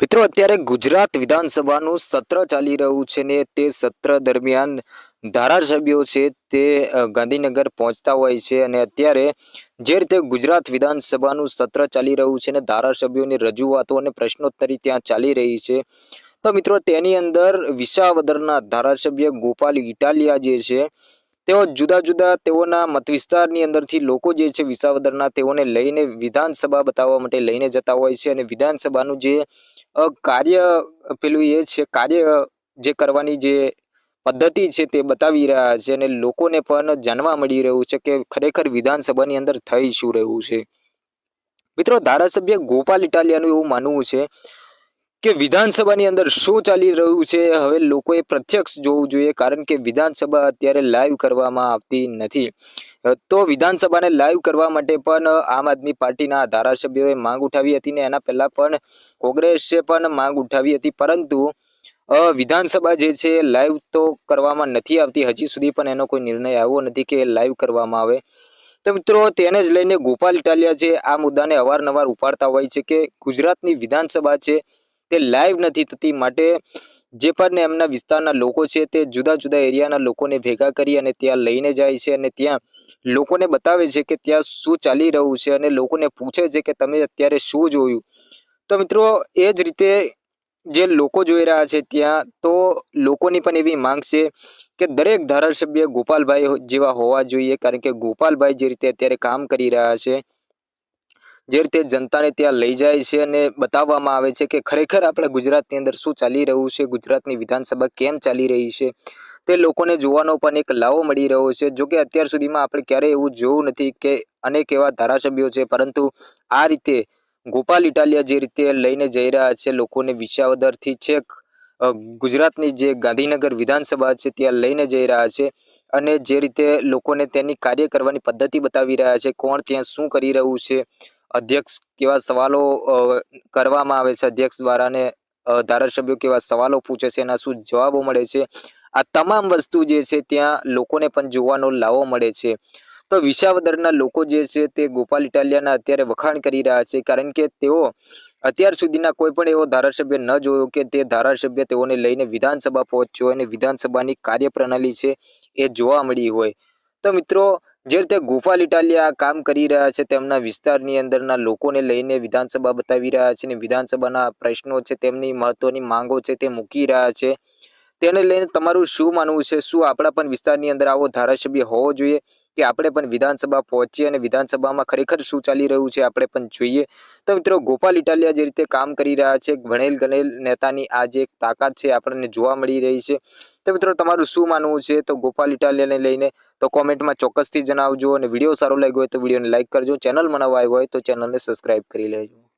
મિત્રો અત્યારે ગુજરાત વિધાનસભાનું સત્ર ચાલી રહ્યું છે ને તે સત્ર દરમિયાન ધારાસભ્યો છે તે ગાંધીનગર પહોંચતા હોય છે અને અત્યારે જે રીતે ગુજરાત વિધાનસભાનું સત્ર ચાલી રહ્યું છે ને ધારાસભ્યોની રજૂઆતો અને પ્રશ્નોત્તરી ત્યાં ચાલી રહી છે તો મિત્રો તેની અંદર વિસાવદરના ધારાસભ્ય ગોપાલ ઇટાલિયા જે છે તેઓ જુદા જુદા તેઓના મત વિસ્તારની અંદરથી લોકો જે છે વિસાવદરના તેઓને લઈને વિધાનસભા બતાવવા માટે લઈને જતા હોય છે અને વિધાનસભાનું જે કાર્ય પેલું એ છે કાર્ય જે કરવાની જે પદ્ધતિ છે તે બતાવી રહ્યા છે અને લોકોને પણ જાણવા મળી રહ્યું છે કે ખરેખર વિધાનસભાની અંદર થઈ શું રહ્યું છે। મિત્રો ધારાસભ્ય ગોપાલ ઇટાલિયાનું એવું માનવું છે કે વિધાનસભાની અંદર શું ચાલી રહ્યું છે હવે લોકોએ પ્રત્યક્ષ જોવું જોઈએ, કારણ કે વિધાનસભા અત્યારે લાઈવ કરવામાં આવતી નથી। તો વિધાનસભાને લાઈવ કરવા માટે પણ આમ આદમી પાર્ટીના ધારાસભ્યોએ માંગ ઉઠાવી હતી ને એના પહેલા પણ કોંગ્રેસે પણ માંગ ઉઠાવી હતી, પરંતુ વિધાનસભા જે છે લાઈવ તો કરવામાં નથી આવતી, હજી સુધી પણ એનો કોઈ નિર્ણય આવ્યો નથી કે લાઈવ કરવામાં આવે। તો મિત્રો તેને જ લઈને ગોપાલ ઇટાલિયા છે આ મુદ્દાને અવારનવાર ઉપાડતા હોય છે કે ગુજરાતની વિધાનસભા છે તે લાઈવ નથી થતી, માટે જે પણ એમના વિસ્તારના લોકો છે તે જુદા જુદા એરિયાના લોકોને ભેગા કરી અને ત્યાં લઈને જાય છે અને ત્યાં લોકોને બતાવે છે કે ત્યાં શું ચાલી રહ્યું છે અને લોકોને પૂછે છે કે તમે અત્યારે શું જોયું। તો મિત્રો એ જ રીતે જે લોકો જોઈ રહ્યા છે ત્યાં તો લોકોની પણ એવી માંગ છે કે દરેક ધારાસભ્ય ગોપાલભાઈ જેવા હોવા જોઈએ, કારણ કે ગોપાલભાઈ જે રીતે અત્યારે કામ કરી રહ્યા છે, જે રીતે જનતાને ત્યાં લઈ જાય છે અને બતાવવામાં આવે છે કે ખરેખર આપણા ગુજરાતની અંદર શું ચાલી રહ્યું છે, ગુજરાતની વિધાનસભા કેમ ચાલી રહી છે, તે લોકોને જોવાનો પણ એક લાવો મળી રહ્યો છે। જો કે અત્યાર સુધીમાં આપણે ક્યારેય એવું જોયું નથી કે અનેક એવા ધારાસભ્યો છે, પરંતુ આ રીતે ગોપાલ ઇટાલિયા જે રીતે લઈને જઈ રહ્યા છે લોકોને વિસાવદરથી છેક ગુજરાતની જે ગાંધીનગર વિધાનસભા છે ત્યાં લઈને જઈ રહ્યા છે અને જે રીતે લોકોને તેની કાર્ય કરવાની પદ્ધતિ બતાવી રહ્યા છે, કોણ ત્યાં શું કરી રહ્યું છે, અધ્યક્ષ કેવા સવાલો કરવામાં આવે છે અધ્યક્ષ દ્વારા ને ધારાસભ્યો કેવા સવાલો પૂછે છે, એના શું જવાબો મળે છે, આ તમામ વસ્તુ જે છે ત્યાં લોકોને પણ જોવાનો લાવો મળે છે। તો વિસાવદરના લોકો જે છે તે ગોપાલ ઇટાલિયાના અત્યારે વખાણ કરી રહ્યા છે, કારણ કે તેઓ અત્યાર સુધીના કોઈ પણ એવો ધારાસભ્ય ન જોયો કે તે ધારાસભ્ય તેઓને લઈને વિધાનસભા પહોંચ્યો હોય અને વિધાનસભાની કાર્યપ્રણાલી છે એ જોવા મળી હોય। તો મિત્રો જે રીતે ગોપાલ ઇટાલિયા કામ કરી રહ્યા છે તેમના વિસ્તારની અંદરના લોકોને લઈને વિધાનસભા બતાવી રહ્યા છે અને વિધાનસભાના પ્રશ્નો છે તેમની મહત્વની માંગો છે તે મૂકી રહ્યા છે, તેને લઈને તમારું શું માનવું છે? શું આપણા પણ વિસ્તારની અંદર આવો ધારાસભ્ય હોવો જોઈએ કે આપણે પણ વિધાનસભા પહોંચીએ અને વિધાનસભામાં ખરેખર શું ચાલી રહ્યું છે આપણે પણ જોઈએ? તો મિત્રો ગોપાલ ઇટાલિયા જે રીતે કામ કરી રહ્યા છે, ભણેલ ગણેલ નેતાની આ જે તાકાત છે આપણને જોવા મળી રહી છે। તો મિત્રો તમારું શું માનવું છે તો ગોપાલ ઇટાલિયાને લઈને તો કોમેન્ટમાં ચોક્કસથી જણાવજો અને વિડીયો સારો લાગ્યો હોય તો વિડીયોને લાઈક કરજો, ચેનલમાં નવા આવ્યો હોય તો ચેનલને સબસ્ક્રાઈબ કરી લેજો।